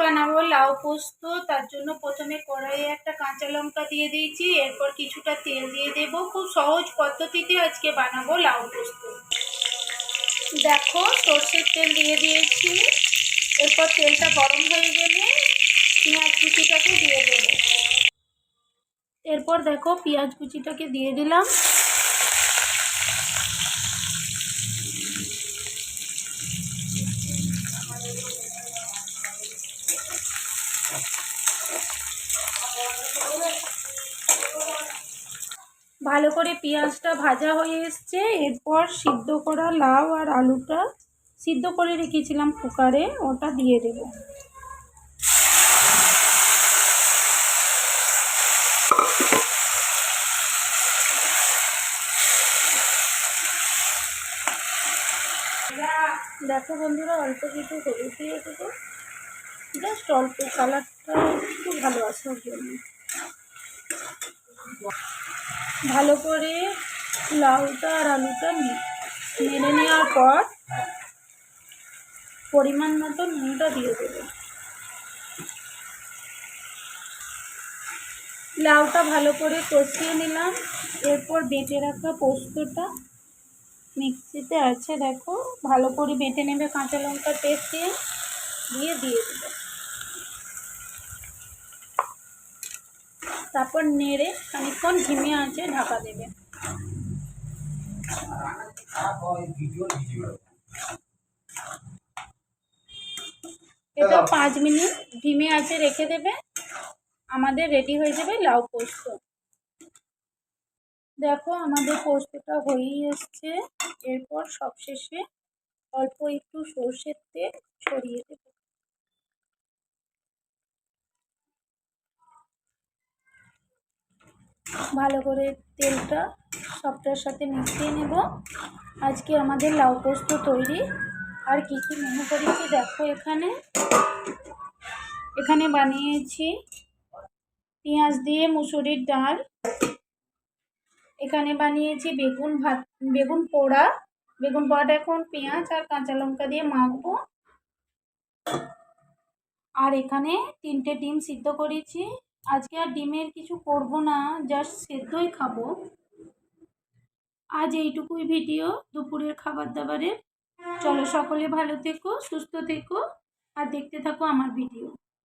বানাবো লাউ পোস্ত। তার জন্য প্রথমে কড়াইয়ে একটা কাঁচা লঙ্কা দিয়ে দিয়েছি, এরপর কিছুটা তেল দিয়ে দেবো। খুব সহজ পদ্ধতিতে আজকে বানাবো লাউ পোস্ত। দেখো সর্ষের তেল দিয়ে দিয়েছি, এরপর তেলটা গরম হয়ে গেলে পেঁয়াজ কুচিটাকে দিয়ে দেবো। এরপর দেখো পেঁয়াজ কুচিটাকে দিয়ে দিলাম। ভালো করে পেঁয়াজটা ভাজা হয়ে এসছে, এরপর সিদ্ধ করা লাউ আর আলুটা সিদ্ধ করে রেখেছিলাম কুকারে, ওটা দিয়ে দেব। দেখো বন্ধুরা, অল্প কিছু হলুদ দিয়ে দেবো, জাস্ট অল্প, কালারটা একটু ভালো আসার জন্য। ভালো করে লাউটা আর আলুটা নেড়ে নেওয়ার পর পরিমাণ মতো নুনটা দিয়ে দেবো। লাউটা ভালো করে কষিয়ে নিলাম, এরপর বেটে রাখা পোস্তটা মিক্সিতে আছে, দেখো ভালো করে বেটে নেবে কাঁচা লঙ্কা পেস্ট দিয়ে দেবো। তারপর নেড়ে খানিকক্ষণ ঝিমিয়ে আছে ঢাকা দেবে। এটা 5 মিনিট ধিমে আছে রেখে দেবে, আমাদের রেডি হয়ে যাবে লাউ পোস্ত। দেখো আমাদের পোস্তটা হয়েই এসছে, এরপর সবশেষে অল্প একটু সর্ষের তেল ছড়িয়ে দেব। ভালো করে তেলটা সবটার সাথে মিশিয়ে নেব। আজকে আমাদের লাউ পোস্ত তৈরি। আর কি কি মেনু করেছি দেখো, এখানে বানিয়েছি পেঁয়াজ দিয়ে মুসুরির ডাল, এখানে বানিয়েছি বেগুন পোড়া। বেগুন পোড়াটা এখন পেঁয়াজ আর কাঁচা লঙ্কা দিয়ে মাখবো। আর এখানে 3টে ডিম সিদ্ধ করেছি। আজকে আর ডিমের কিছু করব না, জাস্ট সেদ্ধই খাবো। আজ এইটুকুই ভিডিও দুপুরের খাবার দাবারের। চলো সকলে ভালো থেকো, সুস্থ থেকো আর দেখতে থাকো আমার ভিডিও।